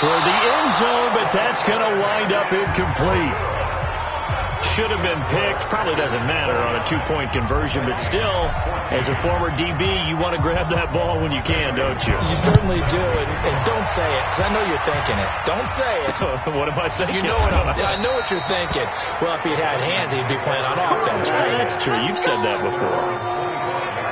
Toward the end zone, but that's going to wind up incomplete. Should have been picked. Probably doesn't matter on a 2-point conversion, but still, as a former DB, you want to grab that ball when you can, don't you? You certainly do, and don't say it, because I know you're thinking it. Don't say it. What am I thinking? You know what I know what you're thinking. Well, if he'd had hands, he'd be playing on offense, right? That's true. You've said that before.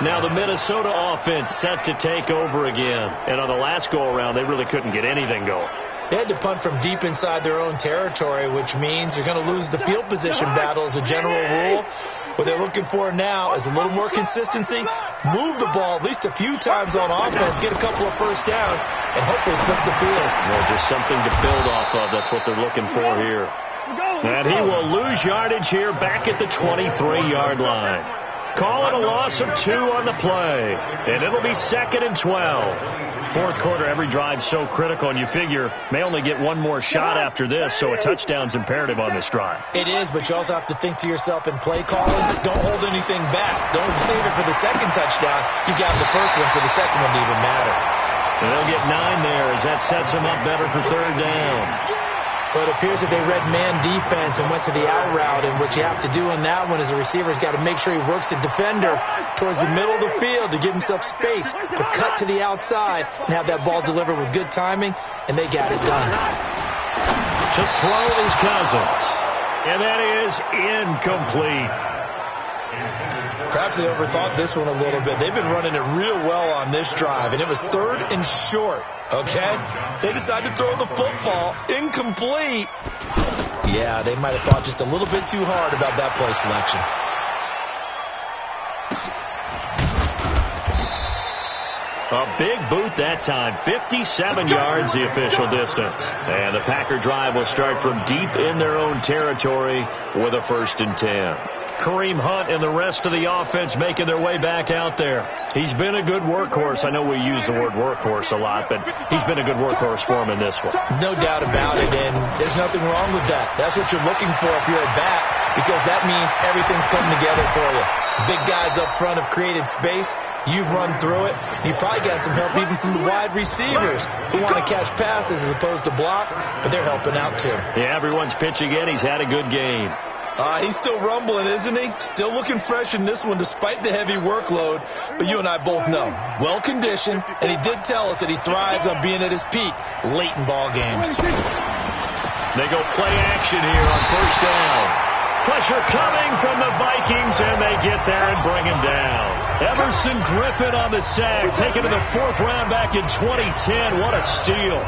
Now the Minnesota offense set to take over again. And on the last go-around, they really couldn't get anything going. They had to punt from deep inside their own territory, which means you're going to lose the field position battle as a general rule. What they're looking for now is a little more consistency, move the ball at least a few times on offense, get a couple of first downs, and hopefully flip the field. Well, just something to build off of. That's what they're looking for here. And he will lose yardage here back at the 23-yard line. Call it a loss of 2 on the play. And it'll be 2nd and 12. Fourth quarter, every drive so critical, and you figure may only get one more shot after this, so a touchdown's imperative on this drive. It is, but you also have to think to yourself in play calling, don't hold anything back. Don't save it for the second touchdown. You got the first one for the second one to even matter. And they'll get 9 there as that sets them up better for 3rd down. But it appears that they read man defense and went to the out route. And what you have to do on that one is the receiver's got to make sure he works the defender towards the middle of the field to give himself space to cut to the outside and have that ball delivered with good timing. And they got it done. To throw is Cousins. And that is incomplete. Perhaps they overthought this one a little bit. They've been running it real well on this drive, and it was 3rd and short, okay? They decided to throw the football incomplete. Yeah, they might have thought just a little bit too hard about that play selection. A big boot that time. 57 yards the official distance. And the Packer drive will start from deep in their own territory with a 1st and 10. Kareem Hunt and the rest of the offense making their way back out there. He's been a good workhorse. I know we use the word workhorse a lot, but he's been a good workhorse for him in this one. No doubt about it, and there's nothing wrong with that. That's what you're looking for if you're a back, because that means everything's coming together for you. Big guys up front have created space. You've run through it. You've probably got some help even from the wide receivers who want to catch passes as opposed to block, but they're helping out too. Yeah, everyone's pitching in. He's had a good game. He's still rumbling, isn't he? Still looking fresh in this one despite the heavy workload. But you and I both know, well-conditioned, and he did tell us that he thrives on being at his peak late in ball games. They go play action here on 1st down. Pressure coming from the Vikings, and they get there and bring him down. Everson Griffin on the sack, taken to the 4th round back in 2010. What a steal.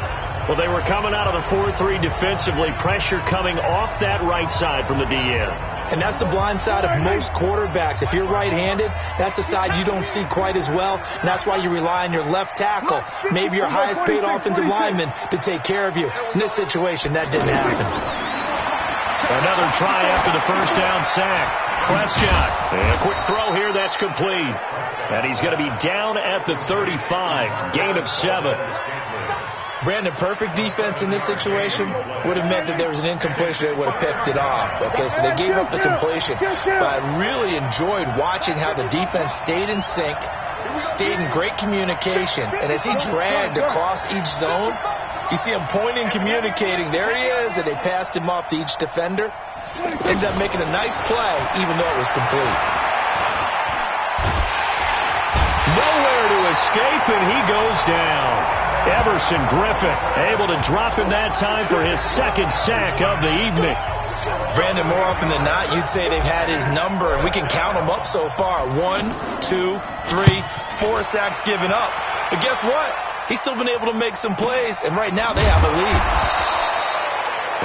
Well, they were coming out of the 4-3 defensively. Pressure coming off that right side from the DN. And that's the blind side of most quarterbacks. If you're right-handed, that's the side you don't see quite as well. And that's why you rely on your left tackle, maybe your highest-paid offensive lineman, to take care of you. In this situation, that didn't happen. Another try after the 1st down sack. Prescott. And a quick throw here. That's complete. And he's going to be down at the 35. Gain of 7. Brandon, perfect defense in this situation would have meant that there was an incompletion that would have picked it off. Okay, so they gave up the completion. But I really enjoyed watching how the defense stayed in sync, stayed in great communication. And as he dragged across each zone, You see him pointing, communicating. There he is, and they passed him off to each defender. Ended up making a nice play, even though it was complete. Nowhere to escape, and he goes down. Everson Griffin able to drop him that time for his second sack of the evening. Brandon, more often than not, you'd say they've had his number, and we can count them up so far. 1, 2, 3, 4 sacks given up. But guess what? He's still been able to make some plays, and right now they have a lead.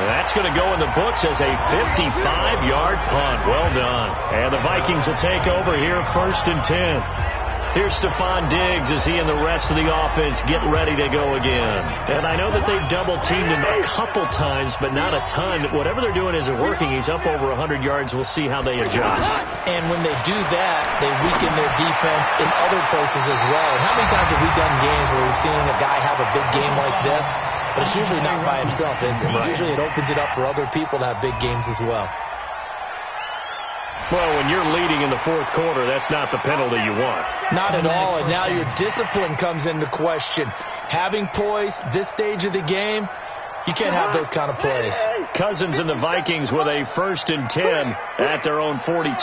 That's going to go in the books as a 55-yard punt. Well done. And the Vikings will take over here, 1st and 10. Here's Stephon Diggs as he and the rest of the offense get ready to go again. And I know that they've double-teamed him a couple times, but not a ton. Whatever they're doing isn't working. He's up over 100 yards. We'll see how they adjust. And when they do that, they weaken their defense in other places as well. And how many times have we done games where we've seen a guy have a big game like this? But it's usually not by himself, is it? Right. Usually it opens it up for other people to have big games as well. Well, when you're leading in the 4th quarter, that's not the penalty you want. Not at all, and now your discipline comes into question. Having poise this stage of the game, you can't have those kind of plays. Cousins and the Vikings with a 1st and 10 at their own 42.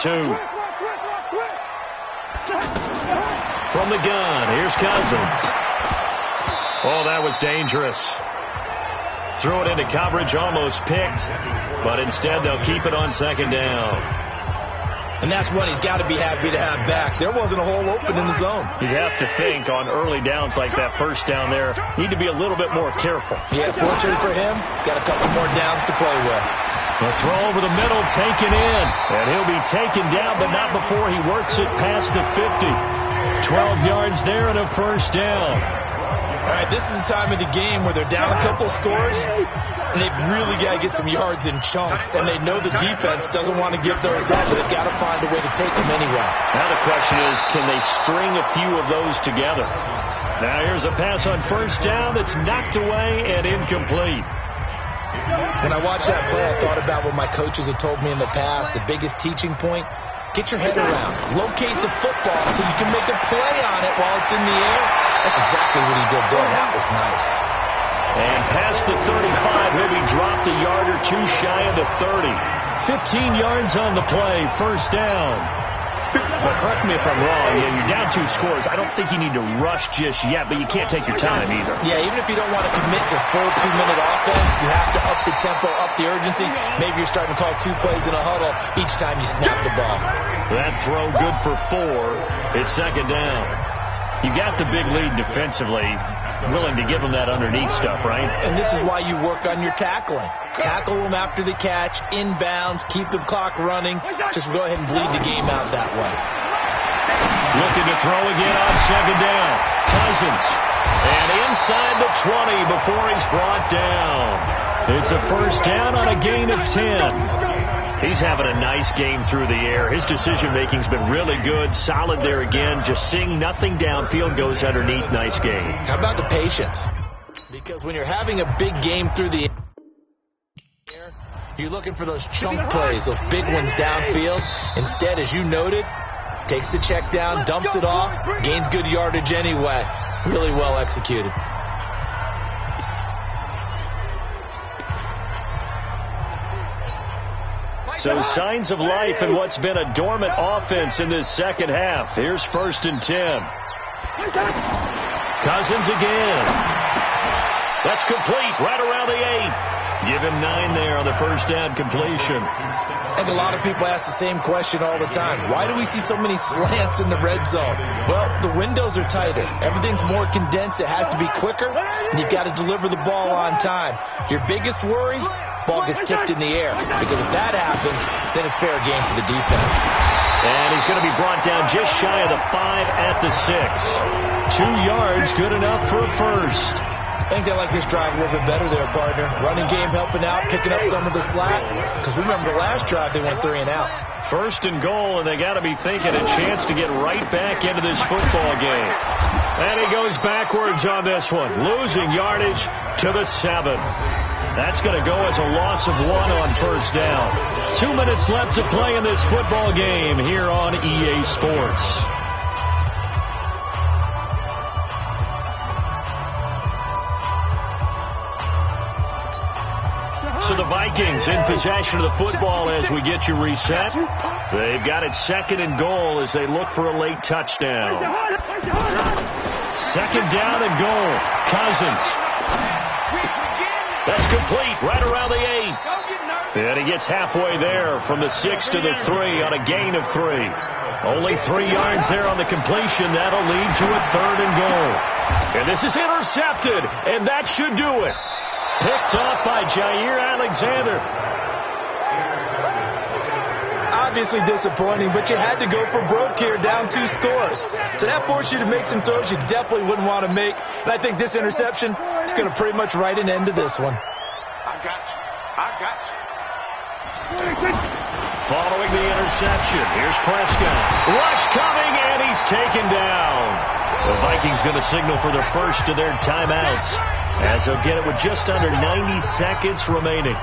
From the gun, here's Cousins. Oh, that was dangerous. Threw it into coverage, almost picked, but instead they'll keep it on 2nd down. And that's one he's got to be happy to have back. There wasn't a hole open in the zone. You have to think on early downs like that 1st down there, need to be a little bit more careful. Yeah, fortunately for him, got a couple more downs to play with. The throw over the middle, taken in. And he'll be taken down, but not before he works it past the 50. 12 yards there and a 1st down. All right, this is the time of the game where they're down a couple scores, and they've really got to get some yards in chunks, and they know the defense doesn't want to give those up, but they've got to find a way to take them anyway. Now the question is, can they string a few of those together? Now here's a pass on 1st down that's knocked away and incomplete. When I watched that play, I thought about what my coaches had told me in the past. The biggest teaching point, get your head around. Locate the football so you can make a play on it while it's in the air. That's exactly what he did there. That was nice. And past the 35, he'll be dropped a yard or two shy of the 30. 15 yards on the play, 1st down. Well, correct me if I'm wrong. Yeah, you're down 2 scores. I don't think you need to rush just yet, but you can't take your time either. Yeah, even if you don't want to commit to full 2-minute offense, you have to up the tempo, up the urgency. Maybe you're starting to call 2 plays in a huddle each time you snap the ball. That throw good for 4. It's 2nd down. You got the big lead defensively, willing to give them that underneath stuff, right? And this is why you work on your tackling. Tackle them after the catch, inbounds, keep the clock running. Just go ahead and bleed the game out that way. Looking to throw again on 2nd down. Cousins. And inside the 20 before he's brought down. It's a 1st down on a gain of 10. He's having a nice game through the air. His decision-making's been really good. Solid there again. Just seeing nothing downfield, goes underneath. Nice game. How about the patience? Because when you're having a big game through the air, you're looking for those chunk plays, those big ones downfield. Instead, as you noted, takes the check down, dumps it off, gains good yardage anyway. Really well executed. So signs of life in what's been a dormant offense in this 2nd half. Here's 1st and 10. Cousins again. That's complete right around the 8. Give him 9 there on the 1st down completion. And a lot of people ask the same question all the time. Why do we see so many slants in the red zone? Well, the windows are tighter. Everything's more condensed. It has to be quicker, and you've got to deliver the ball on time. Your biggest worry? Ball gets tipped in the air, because if that happens, then it's fair game for the defense. And he's going to be brought down just shy of the 5 at the 6. 2 yards, good enough for a 1st. I think they like this drive a little bit better there, partner. Running game helping out, picking up some of the slack. Because remember, the last drive they went 3 and out. 1st and goal, and they got to be thinking a chance to get right back into this football game. And he goes backwards on this one, losing yardage to the 7. That's going to go as a loss of 1 on 1st down. 2 minutes left to play in this football game here on EA Sports. So the Vikings in possession of the football as we get you reset. They've got it 2nd and goal as they look for a late touchdown. 2nd down and goal. Cousins. That's complete right around the 8. And he gets halfway there from the 6 to the 3 on a gain of 3. Only 3 yards there on the completion. That'll lead to a 3rd and goal. And this is intercepted, and that should do it. Picked off by Jair Alexander. Obviously disappointing, but you had to go for broke here, down 2 scores. So that forced you to make some throws you definitely wouldn't want to make. And I think this interception is going to pretty much write an end to this one. I got you. I got you. Following the interception, here's Prescott. Rush coming, and he's taken down. The Vikings going to signal for their first of their timeouts, as they'll get it with just under 90 seconds remaining.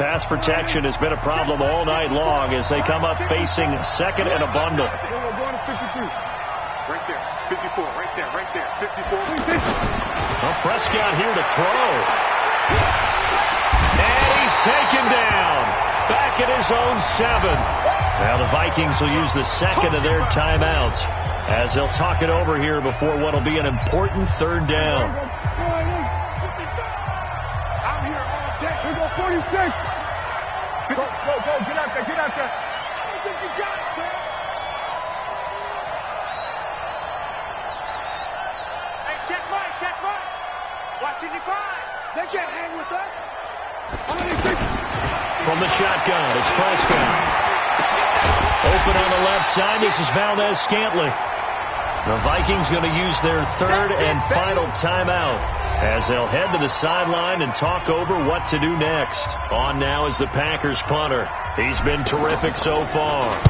Pass protection has been a problem all night long as they come up facing 2nd and a bundle. Right there. 54. Right there. Right there. 54. Well, Prescott here to throw. And he's taken down. Back at his own 7. Now the Vikings will use the 2nd of their timeouts as they'll talk it over here before what will be an important 3rd down. I'm here all day. Here go 46. Go, get out there, get out there. I don't think you got it, Sam. Hey, check Mike. Watch it, divide. They can't hang with us. From the shotgun, it's Prescott. Open on the left side, this is Valdez-Scantling. The Vikings going to use their 3rd and final timeout as they'll head to the sideline and talk over what to do next. On now is the Packers punter. He's been terrific so far.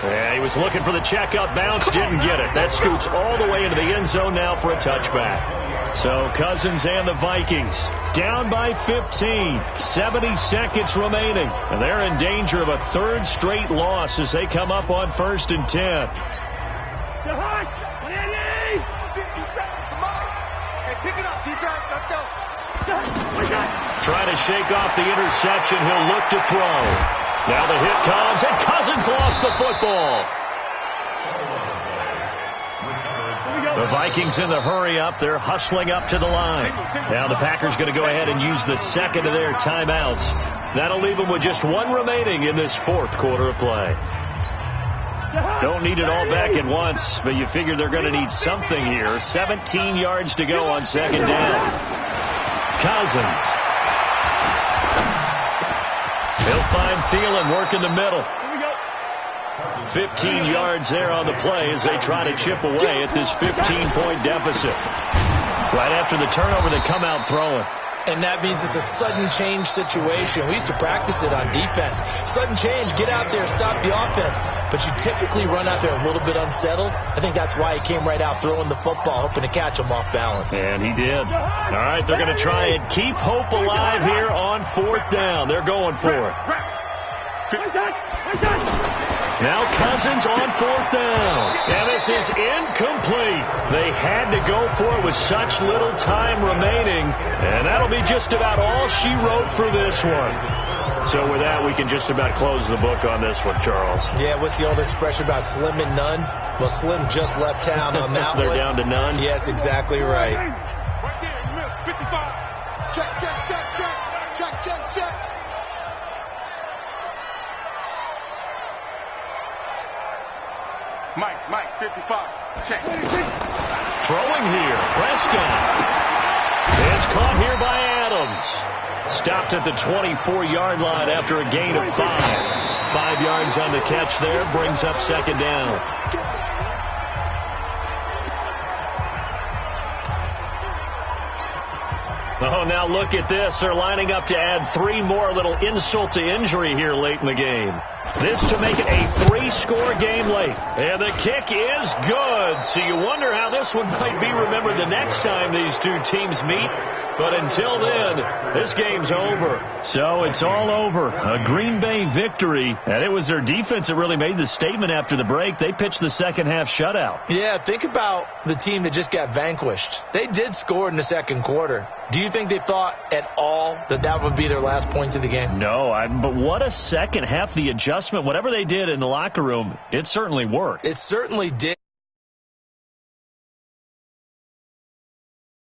And he was looking for the checkup bounce, didn't get it. That scoots all the way into the end zone now for a touchback. So Cousins and the Vikings down by 15, 70 seconds remaining. And they're in danger of a 3rd straight loss as they come up on 1st and 10. Pick it up, defense. Let's go. Trying to shake off the interception. He'll look to throw. Now the hit comes, and Cousins lost the football. The Vikings in the hurry up. They're hustling up to the line. Now the Packers going to go ahead and use the 2nd of their timeouts. That'll leave them with just 1 remaining in this 4th quarter of play. Don't need it all back at once, but you figure they're going to need something here. 17 yards to go on 2nd down. Cousins. He'll find Thielen, work in the middle. 15 yards there on the play as they try to chip away at this 15-point deficit. Right after the turnover, they come out throwing. And that means it's a sudden change situation. We used to practice it on defense. Sudden change, get out there, stop the offense. But you typically run out there a little bit unsettled. I think that's why he came right out throwing the football, hoping to catch him off balance. And he did. All right, they're going to try and keep hope alive here on 4th down. They're going for it. Now Cousins on 4th down. And this is incomplete. They had to go for it with such little time remaining. And that'll be just about all she wrote for this one. So with that, we can just about close the book on this one, Charles. Yeah, what's the old expression about slim and none? Well, Slim just left town on that They're one. down to none? Yes, exactly right. Right there in the middle. 55. Check. Mike, 55. Check. Throwing here, Prescott. It's caught here by Adams. Stopped at the 24-yard line after a gain of 5. 5 yards on the catch there, brings up 2nd down. Oh, now look at this. They're lining up to add 3 more. A little insult to injury here late in the game. This to make it a 3-score game late. And the kick is good. So you wonder how this one might be remembered the next time these two teams meet. But until then, this game's over. So it's all over. A Green Bay victory. And it was their defense that really made the statement after the break. They pitched the second half shutout. Yeah, think about the team that just got vanquished. They did score in the second quarter. Do you think they thought at all that that would be their last points of the game? No, but what a second half. The adjustment, whatever they did in the locker room, it certainly worked. It certainly did.